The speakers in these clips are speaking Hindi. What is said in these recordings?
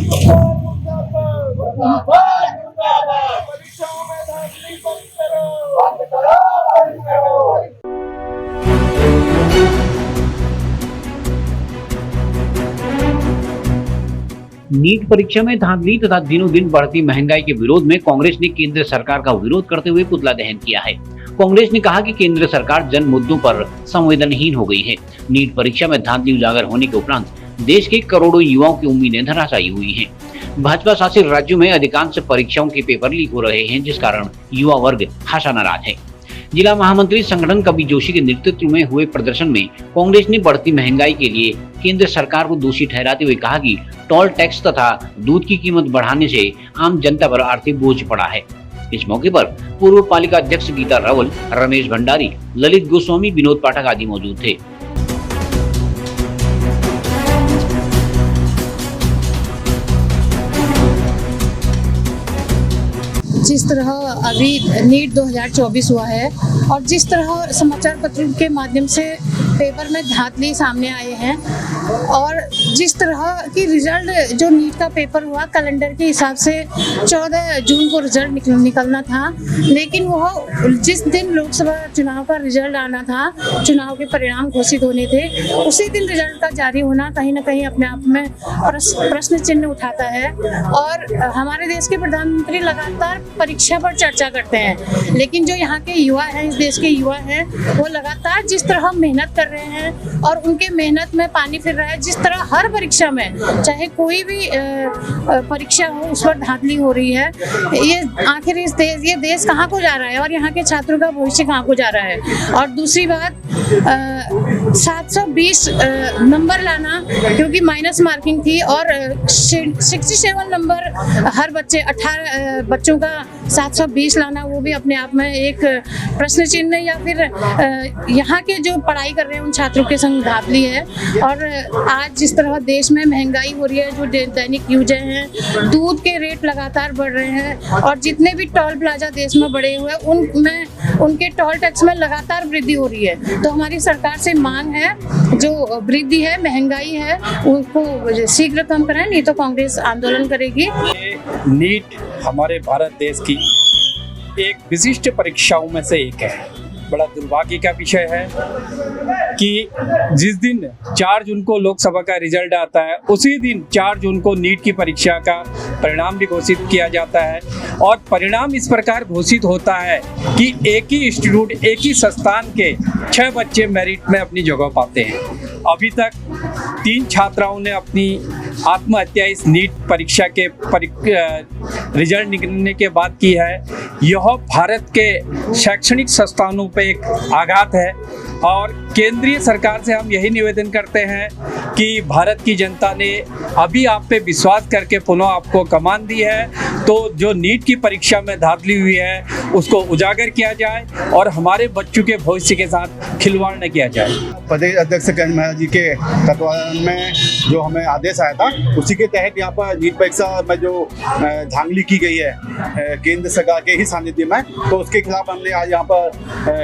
परीक्षाओं में धांधली बंद करो। नीट परीक्षा में धांधली तथा दिनों दिन बढ़ती महंगाई के विरोध में कांग्रेस ने केंद्र सरकार का विरोध करते हुए पुतला दहन किया है। कांग्रेस ने कहा कि केंद्र सरकार जन मुद्दों पर संवेदनहीन हो गई है। नीट परीक्षा में धांधली उजागर होने के उपरांत देश के करोड़ों युवाओं की उम्मीदें धराशायी हुई हैं। भाजपा शासित राज्यों में अधिकांश परीक्षाओं के पेपर लीक हो रहे हैं, जिस कारण युवा वर्ग खासा नाराज है। जिला महामंत्री संगठन कवि जोशी के नेतृत्व में हुए प्रदर्शन में कांग्रेस ने बढ़ती महंगाई के लिए केंद्र सरकार को दोषी ठहराते हुए कहा कि टोल टैक्स तथा दूध की कीमत बढ़ाने से आम जनता पर आर्थिक बोझ पड़ा है। इस मौके पर पूर्व पालिका अध्यक्ष गीता रावल, रमेश भंडारी, ललित गोस्वामी, विनोद पाठक आदि मौजूद थे। जिस तरह अभी नीट 2024 हुआ है और जिस तरह समाचार पत्रों के माध्यम से पेपर में धांधली सामने आए हैं और जिस तरह की रिजल्ट जो नीट का पेपर हुआ कैलेंडर के हिसाब से 14 जून को रिजल्ट निकलना था, लेकिन वह जिस दिन लोकसभा चुनाव का रिजल्ट आना था, चुनाव के परिणाम घोषित होने थे, उसी दिन रिजल्ट का जारी होना कहीं ना कहीं अपने आप में प्रश्न चिन्ह उठाता है। और हमारे देश के प्रधानमंत्री लगातार परीक्षा पर चर्चा करते हैं, लेकिन जो यहाँ के युवा हैं, इस देश के युवा हैं, वो लगातार जिस तरह मेहनत कर रहे हैं और उनके मेहनत में पानी फिर रहा है, जिस तरह हर परीक्षा में चाहे कोई भी परीक्षा हो उस पर धांधली हो रही है। ये आखिर ये देश कहाँ को जा रहा है और यहाँ के छात्रों का भविष्य कहाँ को जा रहा है। और दूसरी बात 720 नंबर लाना, क्योंकि माइनस मार्किंग थी और 67 नंबर हर बच्चे 18 बच्चों का 720 लाना, वो भी अपने आप में एक प्रश्न चिन्ह या फिर यहाँ के जो पढ़ाई कर रहे हैं उन छात्रों के संग धांधली है। और आज जिस तरह देश में महंगाई हो रही है, जो दैनिक यूज हैं, दूध के रेट लगातार बढ़ रहे हैं और जितने भी टोल प्लाजा देश में बढ़े हुए हैं उनमें उनके टोल टैक्स में लगातार वृद्धि हो रही है। तो हमारी सरकार से मांग है, जो वृद्धि है, महंगाई है, उसको शीघ्र कम कराएं, नहीं तो कांग्रेस आंदोलन करेगी। नीट हमारे भारत देश की एक विशिष्ट परीक्षाओं में से एक है। बड़ा दुर्भाग्य का विषय है कि जिस दिन 4 जून को लोकसभा का रिजल्ट आता है, उसी दिन 4 जून को नीट की परीक्षा का परिणाम भी घोषित किया जाता है। और परिणाम इस प्रकार घोषित होता है कि एक ही इंस्टीट्यूट, एक ही संस्थान के 6 बच्चे मेरिट में अपनी जगह पाते हैं। अभी तक 3 छात्राओं ने अपनी आत्महत्या इस नीट परीक्षा के रिजल्ट निकलने के बाद की है। यह भारत के शैक्षणिक संस्थानों पे एक आघात है और केंद्रीय सरकार से हम यही निवेदन करते हैं कि भारत की जनता ने अभी आप पे विश्वास करके पुनः आपको कमान दी है, तो जो नीट की परीक्षा में धांधली हुई है उसको उजागर किया जाए और हमारे बच्चों के भविष्य के साथ खिलवाड़ न किया जाए। प्रदेश अध्यक्ष गणेश महाराज जी के तत्वाधान में जो हमें आदेश आया था, उसी के तहत यहाँ पर नीट परीक्षा में जो धांधली की गई है केंद्र सरकार के ही सानिध्य में, तो उसके खिलाफ हमने आज यहाँ पर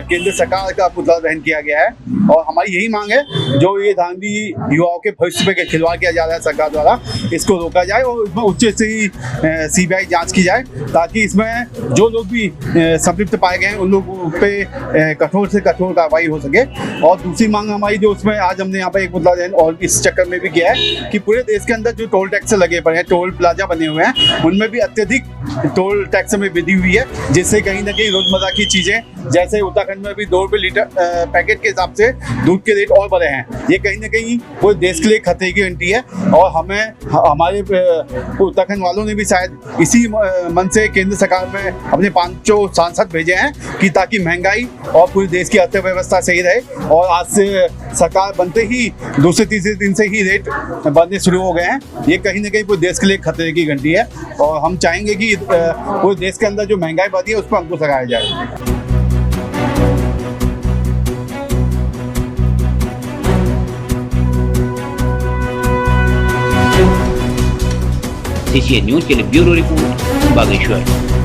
केंद्र सरकार का पुतला दहन किया गया है। और हमारी यही मांग है, जो ये धांधली युवाओं के भविष्य पे खिलवाड़ किया जा रहा है सरकार द्वारा, इसको रोका जाए और इसमें उच्च स्तरीय CBI जांच की जाए, ताकि इसमें जो लोग भी संलिप्त पाए गए हैं उन लोगों पे कठोर से कठोर कार्रवाई हो सके। और दूसरी मांग हमारी, जो उसमें आज हमने यहाँ पर एक पुतला दहन और इस चक्कर में भी किया है कि पूरे देश के अंदर जो टोल टैक्स लगे पड़े हैं, टोल प्लाजा बने हुए हैं, उनमें भी अत्यधिक टोल टैक्स में वृद्धि हुई है, जिससे कहीं ना कहीं रोजमर्रा की चीजें, जैसे उत्तराखंड में भी 2 रुपये लीटर पैकेट के हिसाब से दूध के रेट और बढ़े हैं। ये कहीं ना कहीं पूरे देश के लिए खतरे की घंटी है और हमें, हमारे उत्तराखंड वालों ने भी शायद इसी मन से केंद्र सरकार में अपने 5 सांसद भेजे हैं कि ताकि महंगाई और पूरे देश की अर्थव्यवस्था सही रहे। और आज से सरकार बनते ही दूसरे तीसरे दिन से ही रेट बढ़ने शुरू हो गए हैं। ये कहीं ना कहीं पूरे देश के लिए खतरे की घंटी है और हम चाहेंगे कि पूरे देश के अंदर जो महंगाई बढ़ी है उस पर अंकुश लगाया जाए। CCN न्यूज के लिए ब्यूरो रिपोर्ट बागेश्वर।